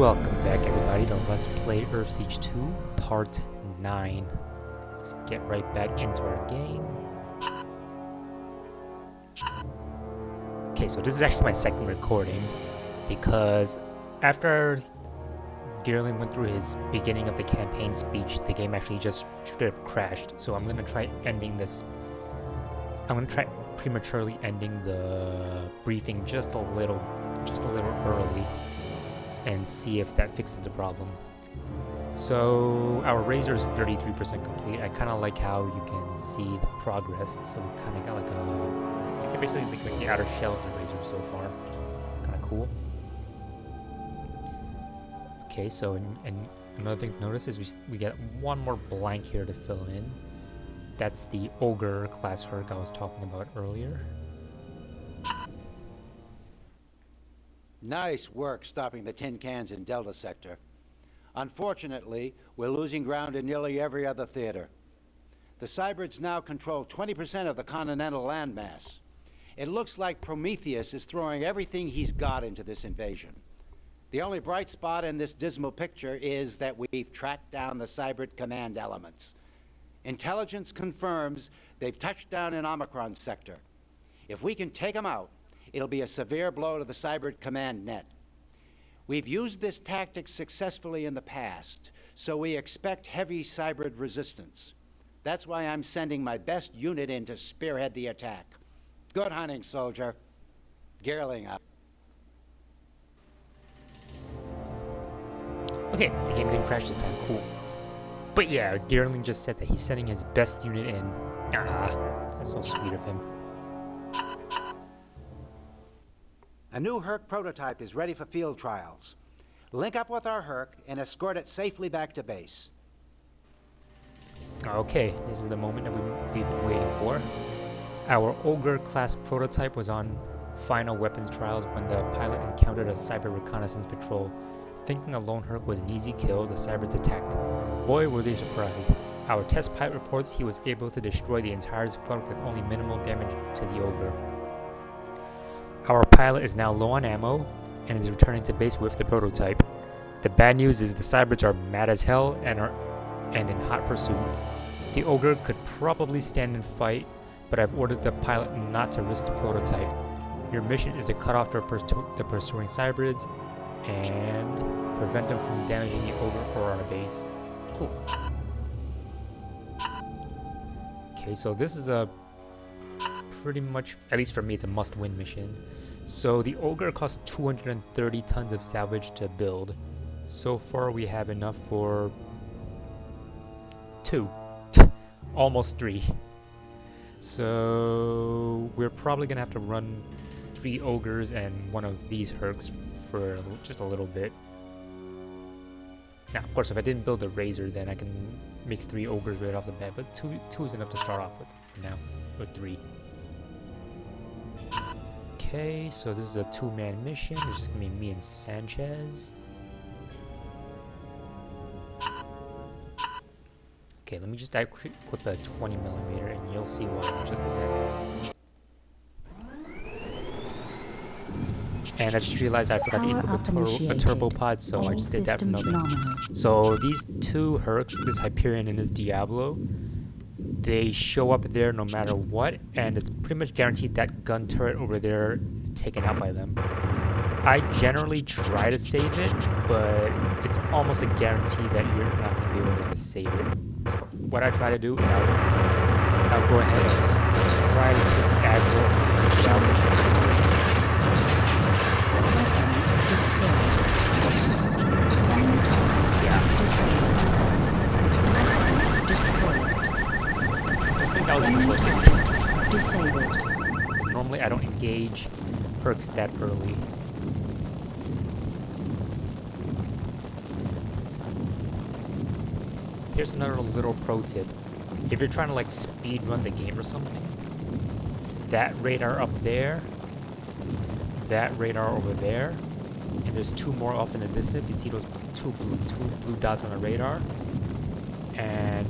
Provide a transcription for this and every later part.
Welcome back everybody to Let's Play Earthsiege 2 Part 9. Let's get right back into our game. Okay, so this is actually my second recording because after Dearling went through his beginning of the campaign speech, the game actually just straight up crashed. So I'm gonna try ending this. I'm gonna try prematurely ending the briefing just a little early and see if that fixes the problem. So our razor is 33% complete. I kind of like how you can see the progress. So we kind of got like basically like the outer shell of the razor so far. It's kind of cool. Okay, so and another thing to notice is we get one more blank here to fill in. That's the ogre class herc I was talking about earlier. Nice work stopping the tin cans in Delta Sector. Unfortunately, we're losing ground in nearly every other theater. The Cybrids now control 20% of the continental landmass. It looks like Prometheus is throwing everything he's got into this invasion. The only bright spot in this dismal picture is that we've tracked down the Cybrid command elements. Intelligence confirms they've touched down in Omicron Sector. If we can take them out, it'll be a severe blow to the Cybrid command net. We've used this tactic successfully in the past, so we expect heavy Cybrid resistance. That's why I'm sending my best unit in to spearhead the attack. Good hunting, soldier. Gearling up. Okay, the game didn't crash this time, cool. But yeah, Dearling just said that he's sending his best unit in. Ah, that's so sweet of him. A new Herc prototype is ready for field trials. Link up with our Herc and escort it safely back to base. Okay, this is the moment that we've been waiting for. Our Ogre class prototype was on final weapons trials when the pilot encountered a cyber reconnaissance patrol. Thinking a lone Herc was an easy kill, the Cybrids attacked. Boy, were they surprised. Our test pilot reports he was able to destroy the entire squad with only minimal damage to the Ogre. Our pilot is now low on ammo and is returning to base with the prototype. The bad news is the Cybrids are mad as hell and in hot pursuit. The Ogre could probably stand and fight, but I've ordered the pilot not to risk the prototype. Your mission is to cut off the pursuing Cybrids and prevent them from damaging the Ogre or our base. Cool. Okay, so this is a pretty much, at least for me, it's a must-win mission. So the Ogre costs 230 tons of salvage to build. So far we have enough for 2. Almost 3. So we're probably gonna have to run 3 Ogres and one of these Hercs for just a little bit. Now, of course, if I didn't build a Razor, then I can make 3 Ogres right off the bat, but 2 is enough to start off with for now, or 3. Okay, so this is a 2-man mission. This is gonna be me and Sanchez. Okay, let me just equip a 20mm and you'll see why in just a sec. And I just realized I forgot to equip a turbo pod, so I just did that for nothing. So these 2 Hercs, this Hyperion and this Diablo, they show up there no matter what, and it's pretty much guaranteed that gun turret over there is taken out by them. I generally try to save it, but it's almost a guarantee that you're not going to be able to save it. So what I try to do is I'll go ahead and try to take the aggro until the Diablo. Destroyed. Yeah. Disabled. Destroyed. I think that was even worth it. Disabled. Normally I don't engage Hercs that early. Here's another little pro tip. If you're trying to like speed run the game or something, that radar up there, that radar over there, and there's 2 more off in the distance. You see those two blue dots on the radar, and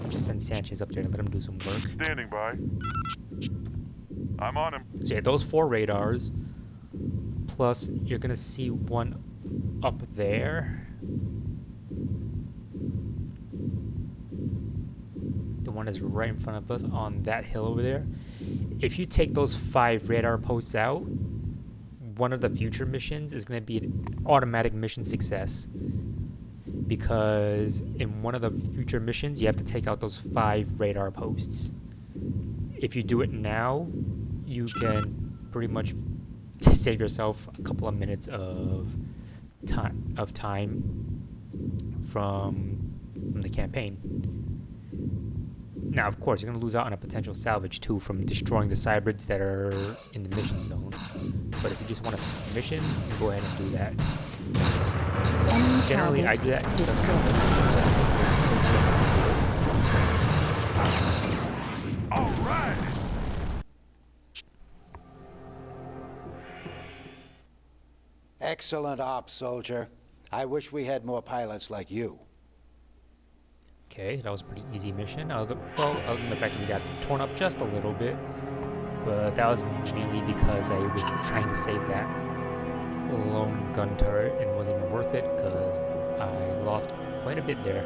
just send Sanchez up there and let him do some work. Standing by. I'm on him. So yeah, those 4 radars, plus you're gonna see one up there. The one is right in front of us on that hill over there. If you take those 5 radar posts out, one of the future missions is going to be an automatic mission success. Because in one of the future missions, you have to take out those 5 radar posts. If you do it now, you can pretty much save yourself a couple of minutes of time from the campaign. Now, of course, you're going to lose out on a potential salvage too from destroying the cybrids that are in the mission zone. But if you just want to skip the mission, you can go ahead and do that. Generally, I do that. All right. Excellent op, soldier. I wish we had more pilots like you. Okay, that was a pretty easy mission. Other than the fact that we got torn up just a little bit. But that was mainly because I was trying to save that lone gun turret and it wasn't even worth it because I lost quite a bit there.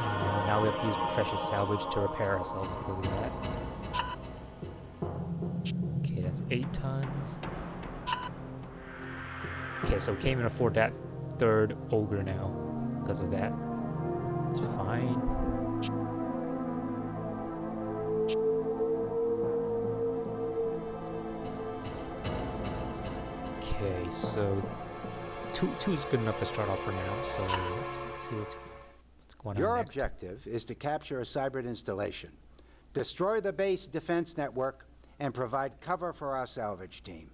And now we have to use precious salvage to repair ourselves because of that. Okay, that's 8 tons. Okay, so we can't even afford that 3rd ogre now because of that. It's fine. Okay, so two is good enough to start off for now. So let's see what's going on Your next. objective is to capture a Cybrid installation, destroy the base defense network, and provide cover for our salvage team.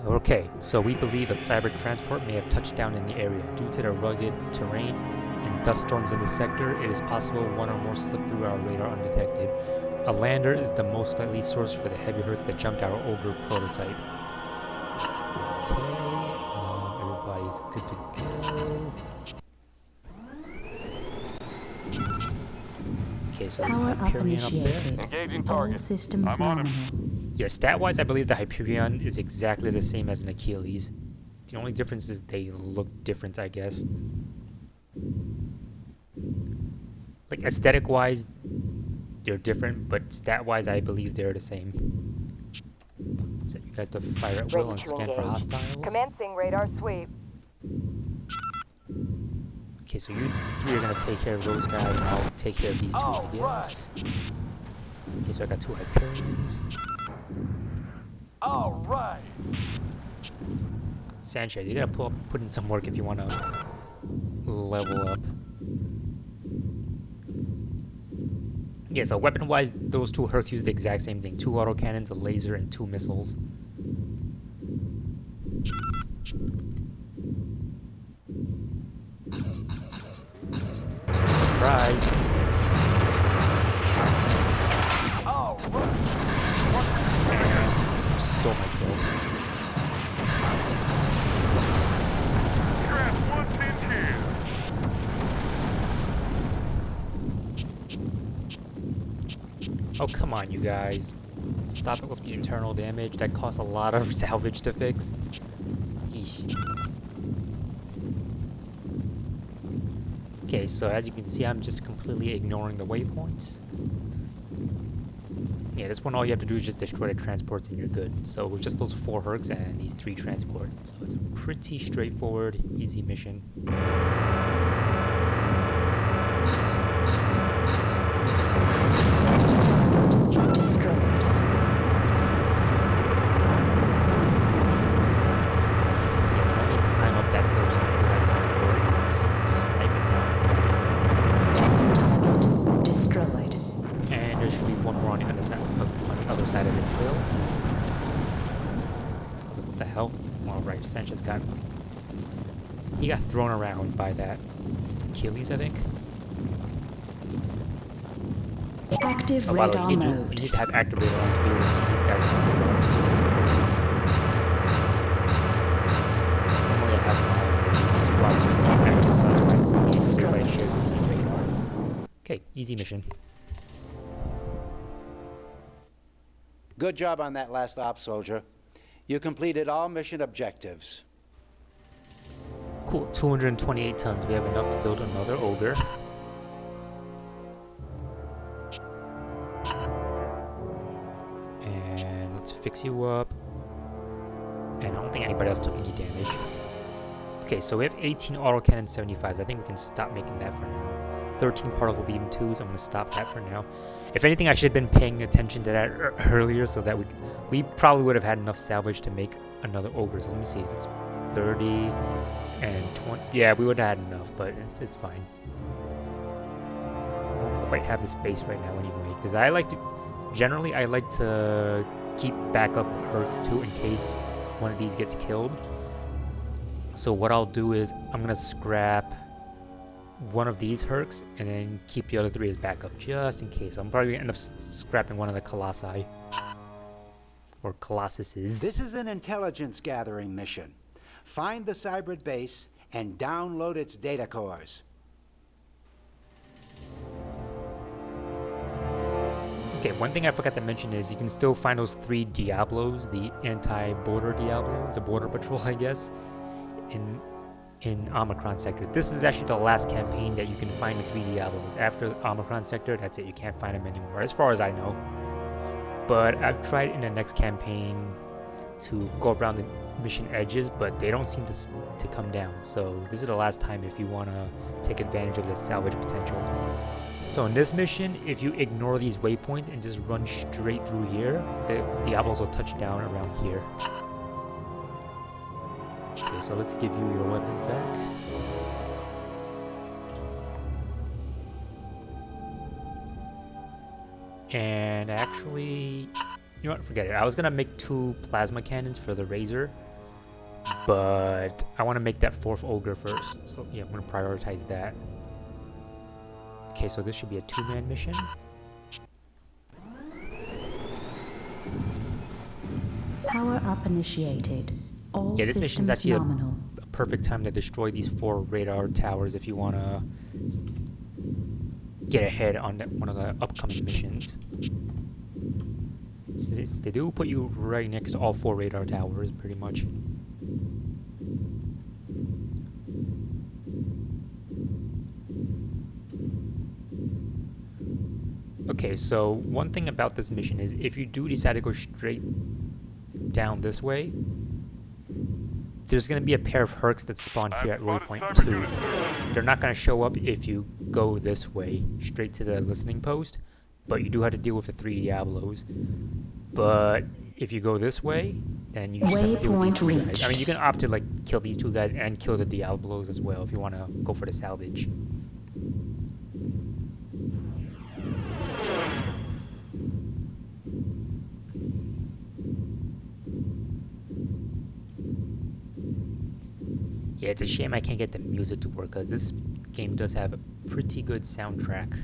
Okay, so we believe a cyber transport may have touched down in the area. Due to the rugged terrain and dust storms in the sector, it is possible one or more slipped through our radar undetected. A lander is the most likely source for the heavy hurts that jumped our ogre prototype. Okay, everybody's good to go. Okay, so there's a Power up Hyperion up there. initiated. Engaging All target. systems I'm on him. nominal. Yeah, stat-wise, I believe the Hyperion is exactly the same as an Achilles. The only difference is they look different, I guess. Like, aesthetic-wise, they're different, but stat-wise, I believe they're the same. Set you guys to fire at will and scan for hostiles. Commencing radar sweep. Okay, so you 3 are gonna take care of those guys, and I'll take care of these 2, I guess. Okay, so I got 2 Hyperions. All right. Sanchez, you gotta put in some work if you wanna level up. Yeah, so weapon-wise, those 2 Hercs use the exact same thing. 2 autocannons, a laser, and 2 missiles. Surprise! All right. And stole my kill. You're at 1 min here. Oh, come on, you guys. Stop it with the internal damage. That costs a lot of salvage to fix. Yeesh. Okay, so as you can see, I'm just completely ignoring the waypoints. Yeah, this one, all you have to do is just destroy the transports and you're good. So it's just those 4 Hercs and these 3 transports. So it's a pretty straightforward, easy mission. Destroyed. Yeah, no need to climb up that hill just to kill that transport. Just snipe it down from there. Target destroyed. And there should be one more on the other side of this hill. I was like, what the hell? Alright, Sanchez he got thrown around by that Achilles, I think. Active Oh, by the way, radar you mode. need to have active radar on to be able to see these guys on the radar. Normally I have my squad active, so that's why I can see if everybody shares the same radar. Okay, easy mission. Good job on that last op, soldier. You completed all mission objectives. Cool, 228 tons. We have enough to build another ogre. And let's fix you up. And I don't think anybody else took any damage. Okay, so we have 18 autocannon 75s. I think we can stop making that for now. 13 particle beam 2s. I'm going to stop that for now. If anything, I should have been paying attention to that earlier so that we probably would have had enough salvage to make another ogre. So let me see. It's 30 and 20. Yeah, we would have had enough, but it's fine. I don't quite have the space right now anyway, because I like to... Generally, I like to keep backup herks too in case one of these gets killed. So what I'll do is I'm going to scrap one of these herks and then keep the other 3 as backup just in case. I'm probably going to end up scrapping one of the colossi. Or colossuses. This is an intelligence gathering mission. Find the Cybrid base and download its data cores. Okay, one thing I forgot to mention is you can still find those 3 Diablos, the anti-border Diablos, the border patrol, I guess, in Omicron Sector. This is actually the last campaign that you can find the 3 Diablos. After Omicron Sector, that's it. You can't find them anymore, as far as I know. But I've tried in the next campaign to go around the mission edges, but they don't seem to come down. So this is the last time if you want to take advantage of the salvage potential. So in this mission, if you ignore these waypoints and just run straight through here, the Diablos will touch down around here. Okay, so let's give you your weapons back. And actually, you know what, forget it. I was gonna make 2 plasma cannons for the Razor, but I want to make that 4th ogre first. So yeah, I'm gonna prioritize that. Okay, so this should be a 2-man mission. Power up initiated. All Yeah, this mission's systems actually nominal. a perfect time to destroy these 4 radar towers if you want to get ahead on one of the upcoming missions. They do put you right next to all 4 radar towers, pretty much. Okay, so one thing about this mission is if you do decide to go straight down this way, there's going to be a pair of herks that spawn here at waypoint 2. They're not going to show up if you go this way, straight to the listening post, but you do have to deal with the 3 Diablos. But if you go this way, then you just have to deal with these 2 guys. I mean, you can opt to like kill these 2 guys and kill the Diablos as well if you want to go for the salvage. Yeah, it's a shame I can't get the music to work, because this game does have a pretty good soundtrack.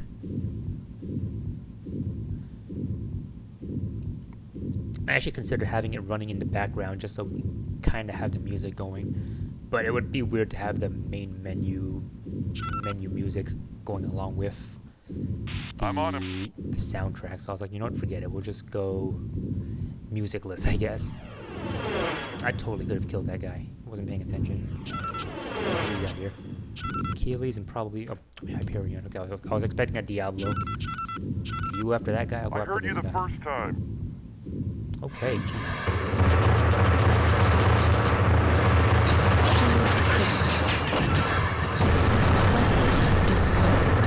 I actually considered having it running in the background just so we kind of have the music going. But it would be weird to have the main menu music going along with the soundtrack. So I was like, you know what, forget it. We'll just go musicless, I guess. I totally could have killed that guy. I wasn't paying attention. What do we got here? Achilles and probably Hyperion. Okay, I was expecting a Diablo. You after that guy? I'll go after this guy. I heard you the first time. Okay, jeez. Shields critical. Weapon destroyed.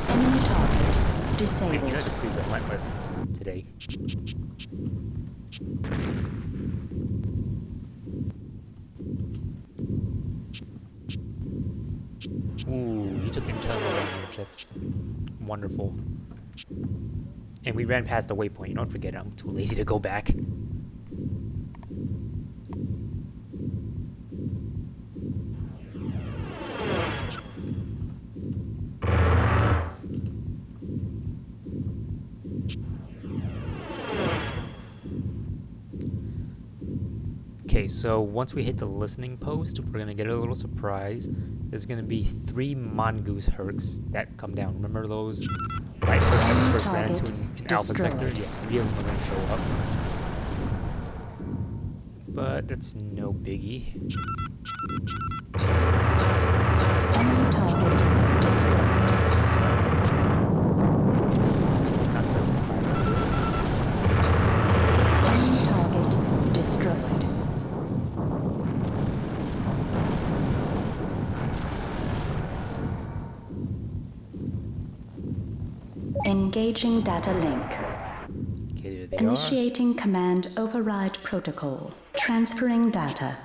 Enemy target disabled. You guys are pretty relentless today. Ooh, he took internal damage. That's wonderful. And we ran past the waypoint. Don't forget it. I'm too lazy to go back. Okay, so once we hit the listening post, we're going to get a little surprise. There's going to be 3 mongoose herks that come down. Remember those light herks that we first ran into in Alpha Sector. Destroyed. Yeah, 3 of them are going to show up. But that's no biggie. Enemy target destroyed. Also, not set to fire. Enemy target destroyed. Engaging data link. Okay, there they Initiating command override protocol. Transferring data. are.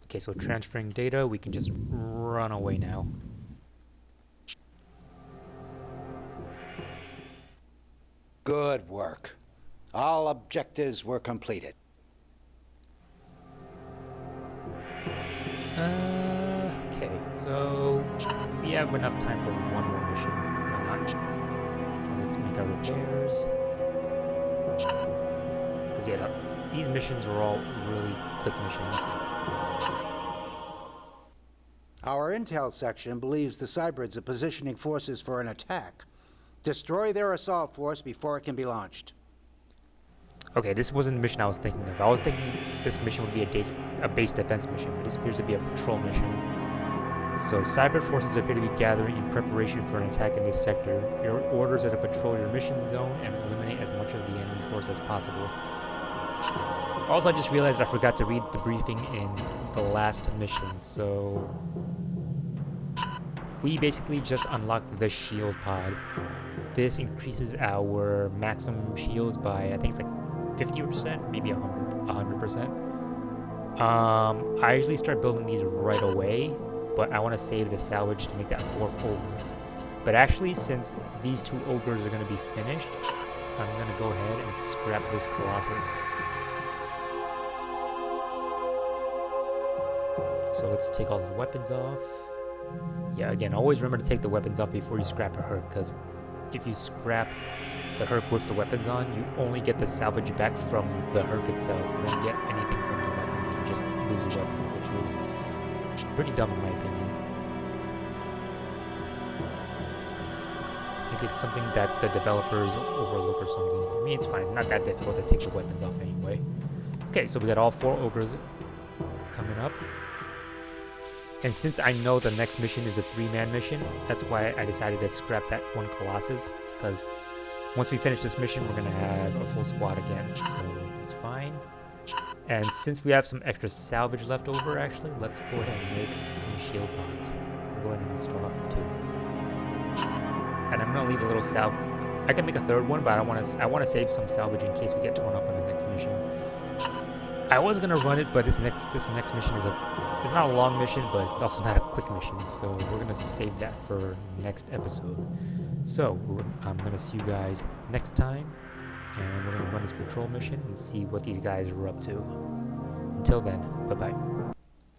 Okay, so transferring data, we can just run away now. Good work. All objectives were completed. Okay, so we have enough time for one more mission. Why not? So let's make our repairs. Because yeah, these missions are all really quick missions. Our intel section believes the Cybrids are positioning forces for an attack. Destroy their assault force before it can be launched. Okay, this wasn't the mission I was thinking of. I was thinking this mission would be a base defense mission, but this appears to be a patrol mission. So, cyber forces appear to be gathering in preparation for an attack in this sector. Your orders are to patrol your mission zone and eliminate as much of the enemy force as possible. Also, I just realized I forgot to read the briefing in the last mission, so we basically just unlocked the shield pod. This increases our maximum shields by, I think it's like 50%, maybe 100%. I usually start building these right away, but I want to save the salvage to make that 4th ogre. But actually, since these 2 ogres are going to be finished, I'm going to go ahead and scrap this Colossus. So let's take all the weapons off. Yeah, again, always remember to take the weapons off before you scrap a Herc, because if you scrap the Herc with the weapons on, you only get the salvage back from the Herc itself. You don't get anything from the weapons, you just lose the weapons, which is pretty dumb in my opinion. Maybe it's something that the developers overlook or something. I mean, it's fine, it's not that difficult to take the weapons off anyway. Okay, so we got all 4 ogres coming up. And since I know the next mission is a 3-man mission, that's why I decided to scrap that 1 Colossus, because once we finish this mission, we're going to have a full squad again, so it's fine. And since we have some extra salvage left over, actually, let's go ahead and make some shield pods. I'll go ahead and install up 2. And I'm going to leave a little salvage. I can make a 3rd one, but I want to save some salvage in case we get torn up on the next mission. I was going to run it, but this next mission is it's not a long mission, but it's also not a quick mission, so we're going to save that for next episode. So, I'm going to see you guys next time, and we're going to run this patrol mission and see what these guys are up to. Until then, bye-bye.